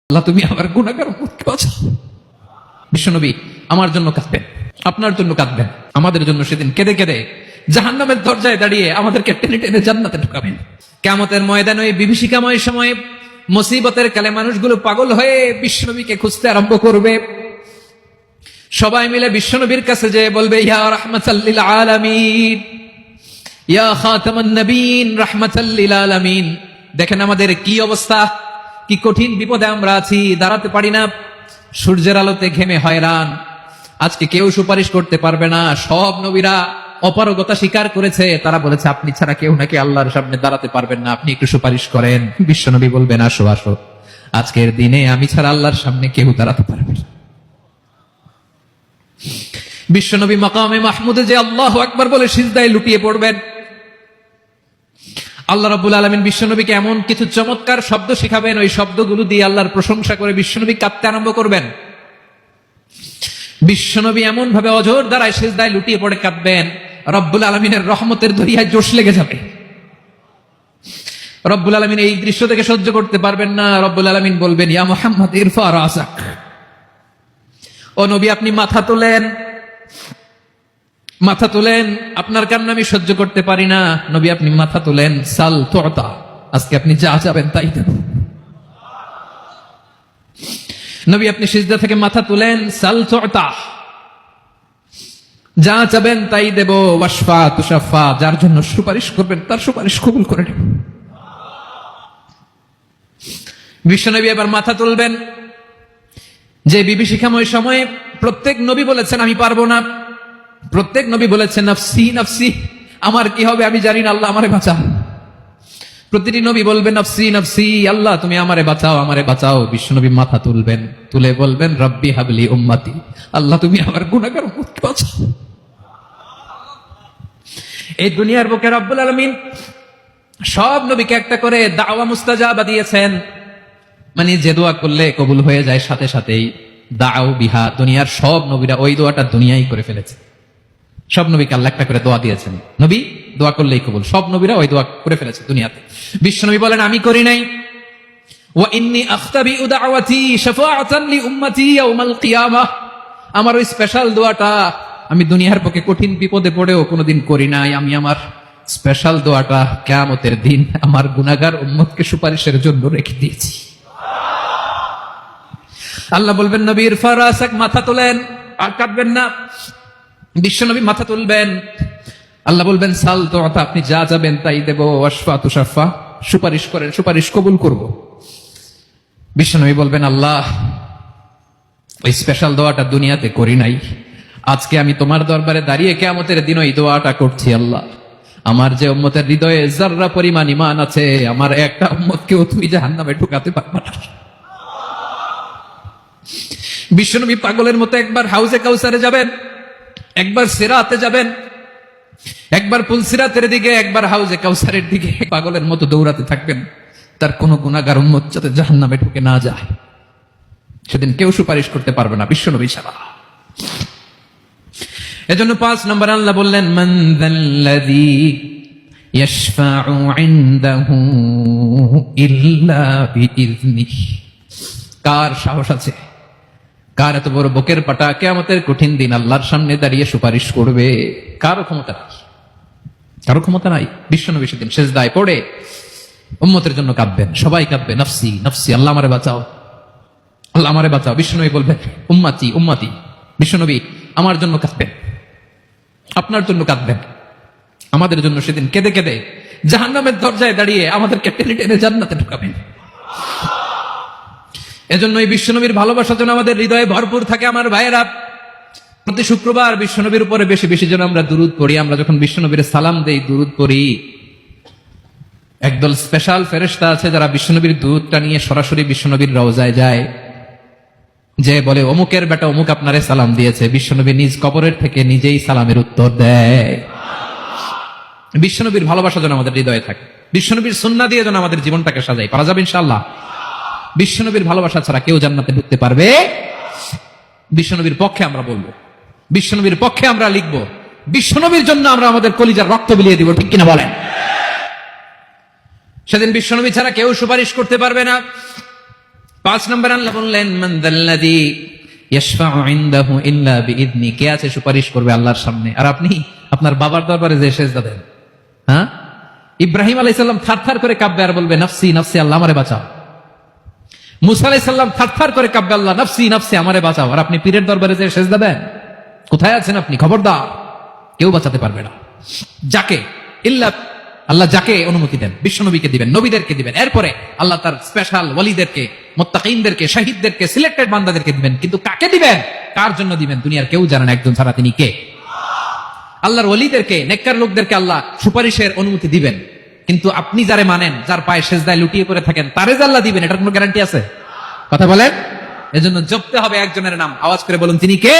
আল্লাহ তুমি আমার গুনাহগার উম্মতকে বাঁচাও। বিশ্বনবী আমার জন্য কাঁদবেন, আপনার জন্য কাঁদবেন, আমাদের জন্য সেদিন কেঁদে কেঁদে জাহান্নামের দরজায় দাঁড়িয়ে আমাদেরকে টেনে টেনে জান্নাতে ঢুকাবেন। কিয়ামতের ময়দানে ওই বিভীষিকাময় সময়ে মুসিবতের কালে মানুষগুলো পাগল হয়ে বিশ্বনবীকে খুঁজতে আরম্ভ করবে। সবাই মিলে বিশ্বনবীর কাছে যেয়ে বলবে, ইয়া রাহমাতাল লিল আলামিন, ইয়া খাতামান নবীন, রাহমাতাল লিল আলামিন। দেখেন আমাদের কি অবস্থা, কি কঠিন বিপদে আমরা আছি, দাঁড়াতে পারি না, সূর্যের আলোতে ঘেমে হয়রান। আজকে কেউ সুপারিশ করতে পারবে না। সব নবীরা অপারগতা স্বীকার করেছে, তারা বলেছে আপনি ছাড়া কেউ নাকি আল্লাহর সামনে দাঁড়াতে পারবেন না, আপনি একটু সুপারিশ করেন। বিশ্বনবী বলবেন, আসো আসো, আজকের দিনে আমি ছাড়া আল্লাহর সামনে কেউ দাঁড়াতে পারবে না। বিশ্বনবী মাকামে মাহমুদে যে আল্লাহু আকবার বলে সিজদায় লুটিয়ে পড়বেন। আল্লাহ রাব্বুল আলামিন বিশ্বনবীকে এমন কিছু চমৎকার শব্দ শিখাবেন, ওই শব্দগুলো দিয়ে আল্লাহর প্রশংসা করে বিশ্বনবী কাঁদতে আরম্ভ করবেন। বিশ্বনবী এমন ভাবে অঝোর দ্বারায় সিজদায় লুটিয়ে পড়ে কাঁদবেন, রব্বুল আলামিনের রহমতের দরিয়ায় জোশ লেগে যাবে। রব্বুল আলামিন এই দৃশ্য থেকে সহ্য করতে পারবেন না। রব্বুল আলামিন বলবেন, ইয়া মুহাম্মদ ইরফা রাসাক, ও নবী আপনি মাথা তোলেন, মাথা তোলেন, আপনার কান্না আমি সহ্য করতে পারি না। নবী আপনি মাথা তোলেন, সাল তুতা, আজকে আপনি যা চাবেন তাই দেব। নবী আপনি সিজদা থেকে মাথা তুলেন, সাল তুতা, যা চাবেন তাই দেব। ওয়াশফা তুশাফা, যার জন্য সুপারিশ করবেন তার সুপারিশ কবুল করে নেব। বিশ্বনবী এবার মাথা তুলবেন। যে বিভীষিকাময় সময়ে প্রত্যেক নবী বলেছেন আমি পারবো না, প্রত্যেক নবী বলেছেন নাফসি নাফসি, আমার কি হবে আমি জানি না, আল্লাহ আমারে বাঁচাও। প্রতিটি নবী বলবেন নাফসি নাফসি, আল্লাহ তুমি আমারে বাঁচাও, আমারে বাঁচাও। বিশ্বনবী মাথা তুলবেন, তুলে বলবেন রব্বি হাবলি উম্মতি, আল্লাহ তুমি আমার গুনাহগার উম্মতকে বাঁচাও। এই দুনিয়ার বুকে রব্বুল আলামিন সব নবীকে একটা করে দাওয়া মুস্তাজাবা দিয়েছেন, মানে যে দোয়া করলে কবুল হয়ে যায় সাথে সাথেই। দাও বিহা, দুনিয়ার সব নবীরা ওই দোয়াটা দুনিয়ায় করে ফেলেছে। সব নবীকে আল্লাহ একটা করে দোয়া দিয়েছেন, নবী দোয়া করলেই কবুল। সব নবীরা ওই দোয়া করে ফেলেছে দুনিয়াতে। বিশ্বনবী বলেন আমি করি নাই। ওয়া ইন্নী আখতাবিউ দাওয়াতি শাফাআতান লি উম্মতি ইয়াউমাল কিয়ামাহ, আমার ওই স্পেশাল দোয়াটা আমি দুনিয়ার পক্ষে কঠিন বিপদে পড়েও কোনোদিন করি নাই। আমি আমার স্পেশাল দোয়াটা কিয়ামতের দিন আমার গুনাহগার উম্মতকে সুপারিশের জন্য রেখে দিয়েছি। আল্লাহ বলবেন নবী ইরফা রাসাক, মাথা তোলেন, আর কাঁদবেন না। বিশ্বনবী মাথা তুলবেন, আল্লাহ বলবেন সাল তুতা, আপনি যা যাবেন তাই দেব। ওয়াশফা তুশাফা, সুপারিশ করেন, সুপারিশ কবুল করব। বিশ্বনবী বলবেন আল্লাহ ওই স্পেশাল দোয়াটা দুনিয়াতে করি নাই, আজকে আমি তোমার দরবারে দাঁড়িয়ে কিয়ামতের দিন ওই দোয়াটা করছি। আল্লাহ আমার যে উম্মতের হৃদয়ে যাররা পরিমাণ ঈমান আছে, আমার একটা উম্মতকেও তুমি জাহান্নামে ঢুকাতে পারবে না। বিশ্বনবী পাগলের মতো একবার হাউজে কাউসারে যাবেন, একবার সিরাতে যাবেন, একবার পুলসিরাতের দিকে, একবার হাউজে কাউসারের দিকে, পাগলের মতো দৌড়াতে থাকবেন। তার কোন গুনাহগার উম্মত যাতে জাহান্নামে ঢুকে না যায়। সেদিন কেউ সুপারিশ করতে পারবে না বিশ্বনবী ছাড়া। এজন্য 5 নম্বর আল্লাহ বললেন মান যাল্লাযী ইয়াশফাউ ইনদাহু ইল্লা বিইযনিহি, কার সাহস আছে, কার এত বড় বুকের পাটা কিয়ামতের কঠিন দিন আল্লাহর সামনে দাঁড়িয়ে সুপারিশ করবে? কারো ক্ষমতা নাই, কারো ক্ষমতা নাই। বিশ্বনবী সেদিন সিজদায় পড়ে উম্মতের জন্য কাঁদবেন, সবাই কাঁদবে নাফসি নাফসি, আল্লাহ আমারে বাঁচাও, আল্লাহ আমারে বাঁচাও। বিশ্বনবী বলবেন উম্মতি উম্মতি। বিশ্বনবী আমার জন্য কাঁদবেন, আপনার জন্য কাঁদবেন, আমাদের জন্য সেদিন কেঁদে কেঁদে জাহান্নামের দরজায় দাঁড়িয়ে আমাদেরকে টেনে টেনে জান্নাতে ঢুকাবেন। এজন্য এই বিশ্বনবীর ভালোবাসা যেন আমাদের হৃদয়ে ভরপুর থাকে। আমার ভাইয়েরা, প্রতি শুক্রবার বিশ্বনবীর উপরে বেশি বেশি যেন আমরা দুরূদ পড়ি। আমরা যখন বিশ্বনবীর সালাম দেই, দুরূদ পড়ি, একদল স্পেশাল ফেরেশতা আছে যারা বিশ্বনবীর দুরূদটা নিয়ে সরাসরি বিশ্বনবীর রওজায় যায়, যে বলে অমুকের বেটা অমুক আপনারে সালাম দিয়েছে। বিশ্বনবী নিজ কবরের থেকে নিজেই সালামের উত্তর দেয়। বিশ্বনবীর ভালোবাসা যেন আমাদের হৃদয়ে থাকে, বিশ্বনবীর সুন্নাহ দিয়ে যেন আমাদের জীবনটাকে সাজাই। পারা যাবে ইনশাআল্লাহ। বিশ্বনবীর ভালোবাসা ছাড়া কেউ জান্নাতে ঢুকতে পারবে? বিশ্বনবীর পক্ষে আমরা বলবো, বিশ্বনবীর পক্ষে আমরা লিখবো, বিশ্বনবীর জন্য আমরা আমাদের কলিজার রক্ত বিলিয়ে দিব, ঠিক কিনা বলেন? সেদিন বিশ্বনবী ছাড়া কেউ সুপারিশ করতে পারবে না। 5 নম্বর আল্লাহ বললেন মান যাল্লাযী ইয়াশফাউ ইনদাহু ইল্লা বিইذনি, কে আছে সুপারিশ করবে আল্লাহর সামনে আর আপনি আপনার বাবার দরবারে যে সেজদা দেন। হ্যাঁ, ইব্রাহিম আলাইহিস সালাম থারথার করে কাঁপবে আর বলবে নাফসি নাফসি, আল্লাহ আমারে বাঁচাও। মুসা আলাইহিস সালাম থারথার করে কাঁপবে, আল্লাহ নাফসি নাফসি, আমারে বাঁচাও। আর আপনি পীরের দরবারে যে সেজদা দেন, কোথায় আছেন আপনি? খবরদার, কেউ বাঁচাতে পারবে না। যাকে ইল্লা আল্লাহ যাকে অনুমতি দেন, বিশ্বনবীকে দিবেন, নবীদেরকে দিবেন, এরপরে আল্লাহ তার স্পেশাল ওয়ালিদেরকে, মুত্তাকিনদেরকে, শহীদদেরকে, সিলেক্টেড বান্দাদেরকে দিবেন। কিন্তু কাকে দিবেন, কার জন্য দিবেন, দুনিয়ার কেউ জানে না, একজন ছাড়া, তিনি কে? আল্লাহর ওয়ালিদেরকে, নেককার লোকদেরকে আল্লাহ সুপারিশের অনুমতি দিবেন, কিন্তু আপনি যারে মানেন, যার পায়ে সেজদায় লুটিয়ে পড়ে থাকেন, তারে যে আল্লাহ দিবেন, এটার কোনো গ্যারান্টি আছে? কথা বলেন। এজন্য জপতে হবে একজনের নাম, আওয়াজ করে বলুন, তিনি কে?